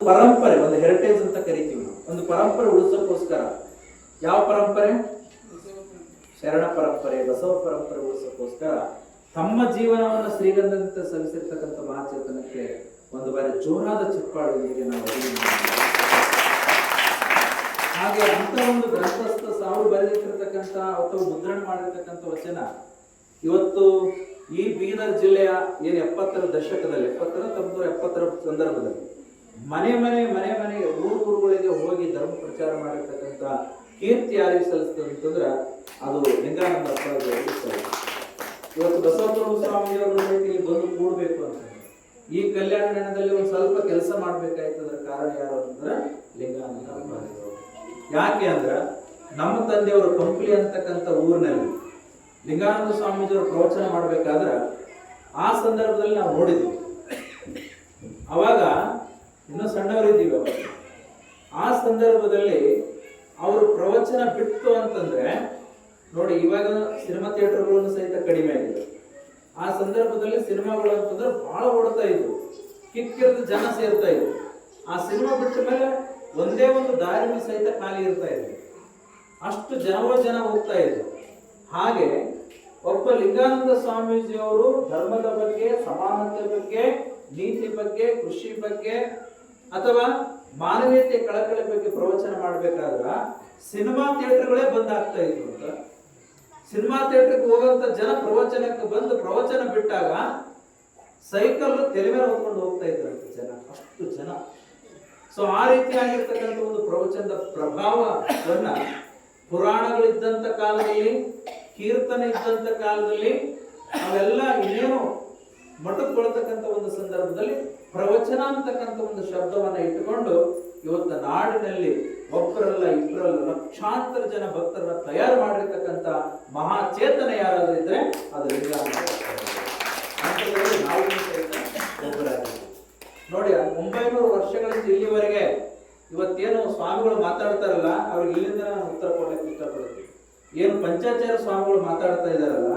ಪರಂಪರೆ, ಒಂದು ಹೆರಿಟೇಜ್ ಅಂತ ಕರಿತೀವಿ ನಾವು. ಒಂದು ಪರಂಪರೆ ಉಳಿಸೋಕ್ಕೋಸ್ಕರ ಯಾವ ಪರಂಪರೆ? ಶರಣ ಪರಂಪರೆ, ಬಸವ ಪರಂಪರೆ ಉಳಿಸೋಕ್ಕೋಸ್ಕರ ತಮ್ಮ ಜೀವನವನ್ನು ಶ್ರೀಗಂಧದಂತೆ ಸಲ್ಲಿಸಿರ್ತಕ್ಕಂಥ ಮಹಾಚೇತನಕ್ಕೆ ಒಂದು ಬಾರಿ ಜೋರಾದ ಚಪ್ಪಾಳೆಯೊಂದಿಗೆ ನಾವು ಹಾಗೆ ಅಂತ ಒಂದು ಗ್ರಂಥಸ್ಥ ಸಾವು ಬರೆದಿಟ್ಟಿರ್ತಕ್ಕಂಥ ಅಥವಾ ಮುದ್ರಣ ಮಾಡಿರ್ತಕ್ಕಂಥ ವಚನ ಇವತ್ತು ಈ ಬೀದರ್ ಜಿಲ್ಲೆಯ ಏನು 70ರ ದಶಕದಲ್ಲಿ 70ರ ಸಂದರ್ಭದಲ್ಲಿ ಮನೆ ಊರುಗಳಿಗೆ ಹೋಗಿ ಧರ್ಮ ಪ್ರಚಾರ ಮಾಡಿರ್ತಕ್ಕಂಥ ಕೀರ್ತಿ ಯಾರಿಗೆ ಸಲ್ಲಿಸ್ತದೆ ಅಂತಂದ್ರೆ ಅದು ಲಿಂಗಾನಂದ ಅಪ್ಪಾಜಿ. ಇವತ್ತು ಬಸವಪ್ರಭು ಸ್ವಾಮಿಯವರು ಇಲ್ಲಿ ಬಂದು ಕೂಡಬೇಕು ಅಂತ ಈ ಕಲ್ಯಾಣ ನಗರದಲ್ಲಿ ಒಂದು ಸ್ವಲ್ಪ ಕೆಲಸ ಮಾಡ್ಬೇಕಾಯ್ತದ್ರ ಕಾರಣ ಯಾರು ಅಂತಂದ್ರೆ ಲಿಂಗಾನಂದ ಅಪ್ಪಾಜಿ. ಯಾಕೆ ಅಂದ್ರೆ ನಮ್ಮ ತಂದೆಯವರು ಕಂಪ್ಲಿ ಅಂತಕ್ಕಂಥ ಊರಿನಲ್ಲಿ ಲಿಂಗಾನಂದ ಸ್ವಾಮೀಜಿಯವರು ಪ್ರವಚನ ಮಾಡ್ಬೇಕಾದ್ರೆ ಆ ಸಂದರ್ಭದಲ್ಲಿ ನಾವು ನೋಡಿದ್ವಿ. ಅವಾಗ ಇನ್ನೂ ಸಣ್ಣವರಿದ್ದೀವಿ. ಅವಾಗ ಆ ಸಂದರ್ಭದಲ್ಲಿ ಅವರು ಪ್ರವಚನ ಬಿಟ್ಟು ಅಂತಂದ್ರೆ ನೋಡಿ, ಇವಾಗ ಸಿನಿಮಾ ಥಿಯೇಟರ್ಗಳನ್ನು ಸಹಿತ ಕಡಿಮೆ ಆಗಿದೆ. ಆ ಸಂದರ್ಭದಲ್ಲಿ ಸಿನಿಮಾಗಳು ಅಂತಂದ್ರೆ ಬಹಳ ಓಡ್ತಾ ಇದ್ವು, ಕಿಕ್ಕಿರದ ಜನ ಸೇರ್ತಾ ಇದ್ರು. ಆ ಸಿನಿಮಾ ಬಿಟ್ಟ ಮೇಲೆ ಒಂದೇ ಒಂದು ದಾರಿನೂ ಸಹಿತ ಖಾಲಿ ಇರ್ತಾ ಇದೆ, ಅಷ್ಟು ಜನ ಹೋಗ್ತಾ ಇದ್ರು. ಹಾಗೆ ಒಬ್ಬ ಲಿಂಗಾನಂದ ಸ್ವಾಮೀಜಿಯವರು ಧರ್ಮದ ಬಗ್ಗೆ, ಸಮಾನತೆ ಬಗ್ಗೆ, ನೀತಿ ಬಗ್ಗೆ, ಕೃಷಿ ಬಗ್ಗೆ ಅಥವಾ ಮಾನವೀಯತೆ ಕಳಕಳಿ ಬಗ್ಗೆ ಪ್ರವಚನ ಮಾಡ್ಬೇಕಾದ್ರ ಸಿನಿಮಾ ಥಿಯೇಟರ್ಗಳೇ ಬಂದಾಗ್ತಾ ಇದ್ರು ಅಂತ. ಸಿನಿಮಾ ಥಿಯೇಟರ್ಗೆ ಹೋಗುವಂತ ಜನ ಪ್ರವಚನಕ್ಕೆ ಬಂದು ಪ್ರವಚನ ಬಿಟ್ಟಾಗ ಸೈಕಲ್ ತಲೆ ಮೇಲೆ ಹೊತ್ಕೊಂಡು ಹೋಗ್ತಾ ಇದ್ರಂತೆ ಜನ, ಅಷ್ಟು ಜನ. ಸೊ ಆ ರೀತಿಯಾಗಿರ್ತಕ್ಕಂಥ ಒಂದು ಪ್ರವಚನದ ಪ್ರಭಾವವನ್ನ ಪುರಾಣಗಳಿದ್ದಂತ ಕಾಲದಲ್ಲಿ, ಕೀರ್ತನೆ ಇದ್ದಂತ ಕಾಲದಲ್ಲಿ ಅವೆಲ್ಲ ಇನ್ನೇನು ಮಟಕ್ಕೊಳ್ತಕ್ಕಂಥ ಒಂದು ಸಂದರ್ಭದಲ್ಲಿ ಪ್ರವಚನ ಅಂತಕ್ಕಂಥ ಒಂದು ಶಬ್ದವನ್ನ ಇಟ್ಟುಕೊಂಡು ಇವತ್ತು ನಾಡಿನಲ್ಲಿ ಒಬ್ಬರಲ್ಲ ಇಬ್ಬರಲ್ಲ ಲಕ್ಷಾಂತರ ಜನ ಭಕ್ತರನ್ನ ತಯಾರು ಮಾಡಿರ್ತಕ್ಕಂಥ ಮಹಾಚೇತನ ಯಾರಾದ್ರೂ ಇದ್ರೆ ಅದು ಲಿಂಗಾನಂದ. ನಾವು ಒಬ್ಬರಾಗಿ ನೋಡಿ, 900 ವರ್ಷಗಳಿಂದ ಇಲ್ಲಿವರೆಗೆ ಇವತ್ತೇನು ಸ್ವಾಮಿಗಳು ಮಾತಾಡ್ತಾರಲ್ಲ, ಅವ್ರಿಗೆ ಇಲ್ಲಿಂದ ನಾನು ಉತ್ತರ ಕೊಡಲಿಕ್ಕೆ ಇಷ್ಟಪಡ್ತೀನಿ. ಏನು ಪಂಚಾಚಾರ್ಯ ಸ್ವಾಮಿಗಳು ಮಾತಾಡ್ತಾ ಇದಾರಲ್ಲ,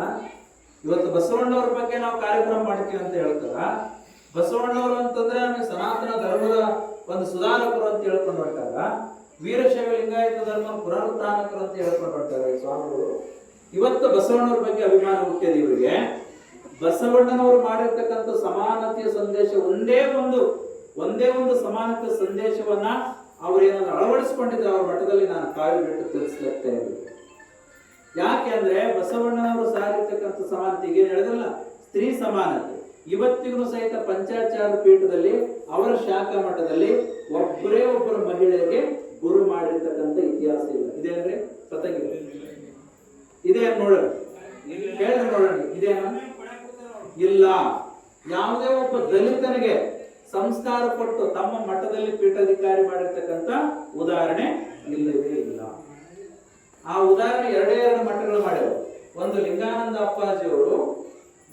ಇವತ್ತು ಬಸವಣ್ಣವ್ರ ಬಗ್ಗೆ ನಾವು ಕಾರ್ಯಕ್ರಮ ಮಾಡ್ತೀವಿ ಅಂತ ಹೇಳ್ತಾರ. ಬಸವಣ್ಣವರು ಅಂತಂದ್ರೆ ನಮಗೆ ಸನಾತನ ಧರ್ಮದ ಒಂದು ಸುಧಾರಕರು ಅಂತ ಹೇಳ್ಕೊಂಡು ಹೊರಟಾಗ, ವೀರಶೈವ ಲಿಂಗಾಯತ ಧರ್ಮ ಪುನರುತ್ಥಾನಕರು ಅಂತ ಹೇಳ್ಕೊಂಡು ಹೊರಟಾರೆ ಈ ಸ್ವಾಮಿಗಳು. ಇವತ್ತು ಬಸವಣ್ಣವ್ರ ಬಗ್ಗೆ ಅಭಿಮಾನ ಹುಟ್ಟಿದೆ ಇವರಿಗೆ. ಬಸವಣ್ಣನವರು ಮಾಡಿರ್ತಕ್ಕಂಥ ಸಮಾನತೆಯ ಸಂದೇಶ ಒಂದೇ ಒಂದು ಸಮಾನತೆಯ ಸಂದೇಶವನ್ನ ಅವ್ರೇನಾದ್ರು ಅಳವಡಿಸ್ಕೊಂಡಿದ್ರೆ ಅವ್ರ ಮಠದಲ್ಲಿ ನಾನು ಕಾವಿ ಬಿಟ್ಟು ತಿಳಿಸ್ಲಿಕ್ಕೆ ಇದ್ದೀನಿ. ಯಾಕೆ ಅಂದ್ರೆ ಬಸವಣ್ಣನವರು ಸಾರಿರ್ತಕ್ಕಂಥ ಸಮಾನತೆ ಏನು ಹೇಳಿದ್ರಲ್ಲ, ಸ್ತ್ರೀ ಸಮಾನತೆ ಇವತ್ತಿಗೂ ಸಹಿತ ಪಂಚಾಚಾರ್ಯ ಪೀಠದಲ್ಲಿ ಅವರ ಶಾಖಾ ಮಠದಲ್ಲಿ ಒಬ್ಬರು ಮಹಿಳೆಯರಿಗೆ ಗುರು ಮಾಡಿರ್ತಕ್ಕಂಥ ಇತಿಹಾಸ ಇಲ್ಲ. ಇದೆ ಅಂದ್ರೆ ಸತಂಗಿಲ್ಲ, ಇದೆ ನೋಡೋಣ, ಹೇಳಿದ್ರೆ ನೋಡೋಣ, ಇದೇನ ಇಲ್ಲ. ಯಾವುದೇ ಒಬ್ಬ ದಲಿತನಿಗೆ ಸಂಸ್ಕಾರ ಕೊಟ್ಟು ತಮ್ಮ ಮಠದಲ್ಲಿ ಪೀಠಾಧಿಕಾರಿ ಮಾಡಿರ್ತಕ್ಕಂಥ ಉದಾಹರಣೆ ಇಲ್ಲವೇ ಇಲ್ಲ. ಆ ಉದಾಹರಣೆ ಎರಡು ಮಠಗಳು ಮಾಡ್ಯಾವ. ಒಂದು ಲಿಂಗಾನಂದ ಅಪ್ಪಾಜಿಯವರು,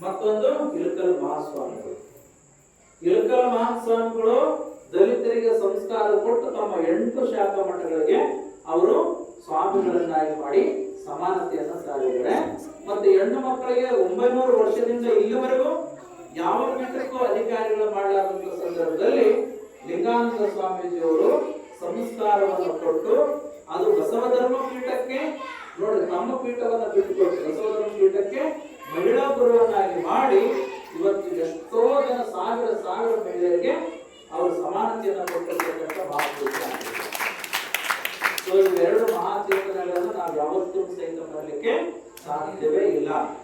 ಮತ್ತೊಂದು ಇಳಕಲ್ ಮಹಾಸ್ವಾಮಿಗಳು. ಇಳಕಲ್ ಮಹಾಸ್ವಾಮಿಗಳು ದಲಿತರಿಗೆ ಸಂಸ್ಕಾರ ಕೊಟ್ಟು ತಮ್ಮ 8 ಶಾಖಾ ಮಠಗಳಿಗೆ ಅವರು ಸ್ವಾಮಿಗಳನ್ನಾಗಿ ಮಾಡಿ ಸಮಾನತೆಯನ್ನು ಸಾರಿದ್ದಾರೆ. ಮತ್ತೆ ಹೆಣ್ಣು ಮಕ್ಕಳಿಗೆ 900 ವರ್ಷದಿಂದ ಇಲ್ಲಿವರೆಗೂ ಯಾವ ಮಠಕ್ಕೂ ಅಧಿಕಾರಿಗಳು ಮಾಡಲಾದಂತ ಸಂದರ್ಭದಲ್ಲಿ ಲಿಂಗಾನಂದ ಸ್ವಾಮೀಜಿಯವರು ಸಂಸ್ಕಾರವನ್ನು ಕೊಟ್ಟು ಅದು ಬಸವ ಧರ್ಮ ಪೀಠಕ್ಕೆ ನೋಡಿ, ತಮ್ಮ ಪೀಠವನ್ನು ಬಿಟ್ಟುಕೊಟ್ಟು ಬಸವ ಧರ್ಮ ಪೀಠಕ್ಕೆ ಮಹಿಳಾ ಗುರುವನ್ನಾಗಿ ಮಾಡಿ ಇವತ್ತು ಎಷ್ಟೋ ಜನ ಸಾವಿರ ಮಹಿಳೆಯರಿಗೆ ಅವರು ಸಮಾನತೆಯನ್ನು ಕೊಟ್ಟಿರ್ತಕ್ಕಂಥ ಮಹಾಚೇತನ. ಸೊ ಇವೆರಡು ಮಹಾಚೇತನಗಳನ್ನು ನಾವು ಯಾವತ್ತೂ ಸಹಿತ ಮಾಡಲಿಕ್ಕೆ ಸಾಧ್ಯವೇ ಇಲ್ಲ.